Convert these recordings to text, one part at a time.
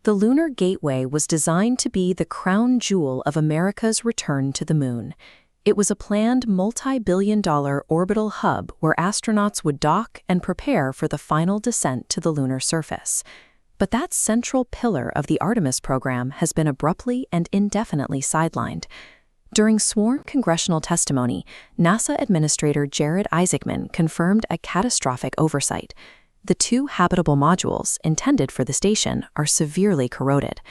The Lunar Gateway was designed to be the crown jewel of America's return to the Moon. It was a planned multi-billion-dollar orbital hub where astronauts would dock and prepare for the final descent to the lunar surface. But that central pillar of the Artemis program has been abruptly and indefinitely sidelined. During sworn congressional testimony, NASA Administrator Jared Isaacman confirmed a catastrophic oversight. The two habitable modules intended for the station are severely corroded.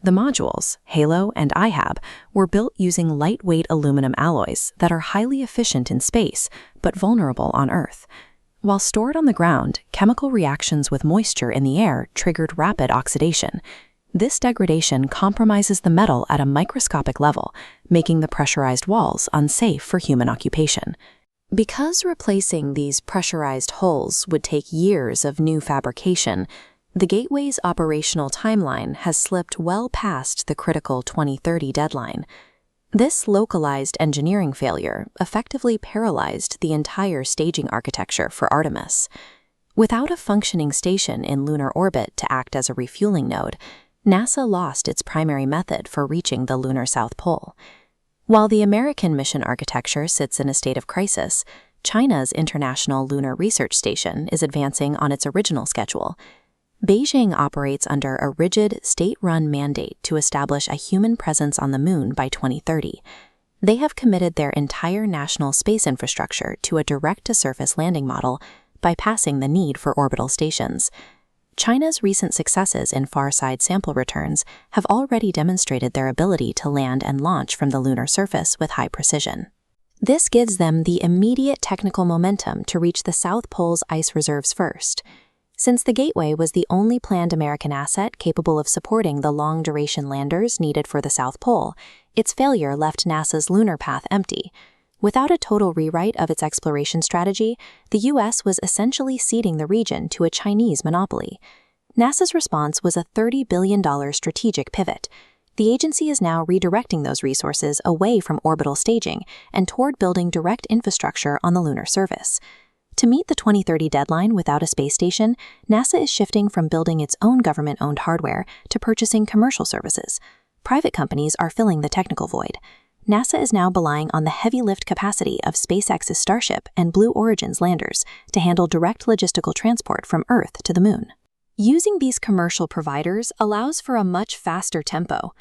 The modules, HALO and IHAB, were built using lightweight aluminum alloys that are highly efficient in space but vulnerable on Earth. While stored on the ground, chemical reactions with moisture in the air triggered rapid oxidation. This degradation compromises the metal at a microscopic level, making the pressurized walls unsafe for human occupation. Because replacing these pressurized hulls would take years of new fabrication, the Gateway's operational timeline has slipped well past the critical 2030 deadline. This localized engineering failure effectively paralyzed the entire staging architecture for Artemis. Without a functioning station in lunar orbit to act as a refueling node, NASA lost its primary method for reaching the lunar South Pole. While the American mission architecture sits in a state of crisis, China's International Lunar Research Station is advancing on its original schedule. Beijing operates under a rigid, state-run mandate to establish a human presence on the Moon by 2030. They have committed their entire national space infrastructure to a direct-to-surface landing model, bypassing the need for orbital stations. China's recent successes in far-side sample returns have already demonstrated their ability to land and launch from the lunar surface with high precision. This gives them the immediate technical momentum to reach the South Pole's ice reserves first. Since the Gateway was the only planned American asset capable of supporting the long-duration landers needed for the South Pole, its failure left NASA's lunar path empty. Without a total rewrite of its exploration strategy, the U.S. was essentially ceding the region to a Chinese monopoly. NASA's response was a $30 billion strategic pivot. The agency is now redirecting those resources away from orbital staging and toward building direct infrastructure on the lunar surface. To meet the 2030 deadline without a space station, NASA is shifting from building its own government-owned hardware to purchasing commercial services. Private companies are filling the technical void. NASA is now relying on the heavy lift capacity of SpaceX's Starship and Blue Origin's landers to handle direct logistical transport from Earth to the Moon. Using these commercial providers allows for a much faster tempo.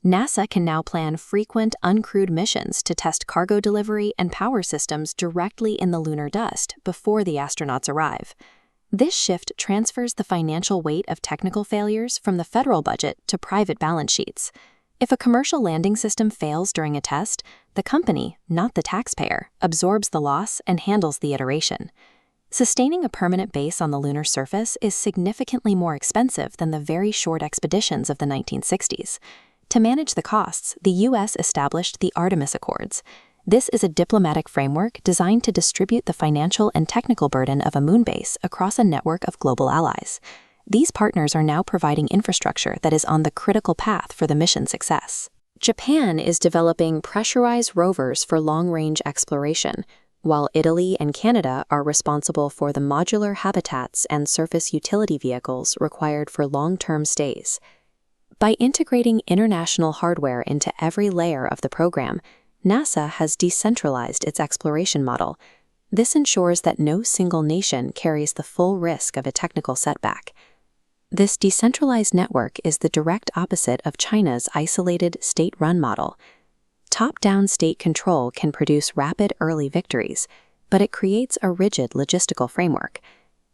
NASA can now plan frequent uncrewed missions to test cargo delivery and power systems directly in the lunar dust before the astronauts arrive. This shift transfers the financial weight of technical failures from the federal budget to private balance sheets. If a commercial landing system fails during a test, the company, not the taxpayer, absorbs the loss and handles the iteration. Sustaining a permanent base on the lunar surface is significantly more expensive than the very short expeditions of the 1960s. To manage the costs, the U.S. established the Artemis Accords. This is a diplomatic framework designed to distribute the financial and technical burden of a moon base across a network of global allies. These partners are now providing infrastructure that is on the critical path for the mission success. Japan is developing pressurized rovers for long-range exploration, while Italy and Canada are responsible for the modular habitats and surface utility vehicles required for long-term stays. By integrating international hardware into every layer of the program, NASA has decentralized its exploration model. This ensures that no single nation carries the full risk of a technical setback. This decentralized network is the direct opposite of China's isolated state-run model. Top-down state control can produce rapid early victories, but it creates a rigid logistical framework.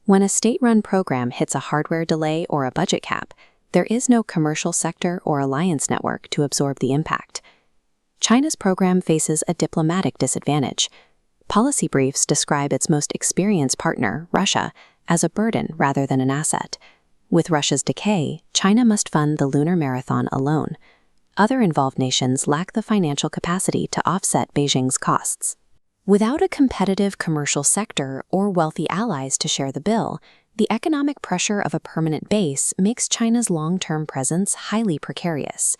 When a state-run program hits a hardware delay or a budget cap, there is no commercial sector or alliance network to absorb the impact. China's program faces a diplomatic disadvantage. Policy briefs describe its most experienced partner, Russia, as a burden rather than an asset. With Russia's decay, China must fund the lunar marathon alone. Other involved nations lack the financial capacity to offset Beijing's costs. Without a competitive commercial sector or wealthy allies to share the bill, the economic pressure of a permanent base makes China's long-term presence highly precarious.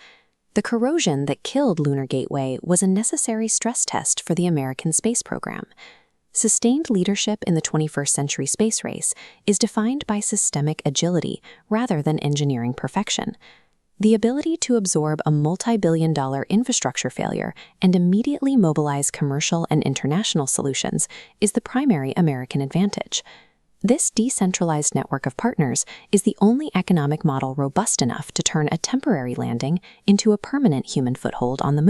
The corrosion that killed Lunar Gateway was a necessary stress test for the American space program. Sustained leadership in the 21st century space race is defined by systemic agility rather than engineering perfection. The ability to absorb a multi-billion-dollar infrastructure failure and immediately mobilize commercial and international solutions is the primary American advantage. This decentralized network of partners is the only economic model robust enough to turn a temporary landing into a permanent human foothold on the moon.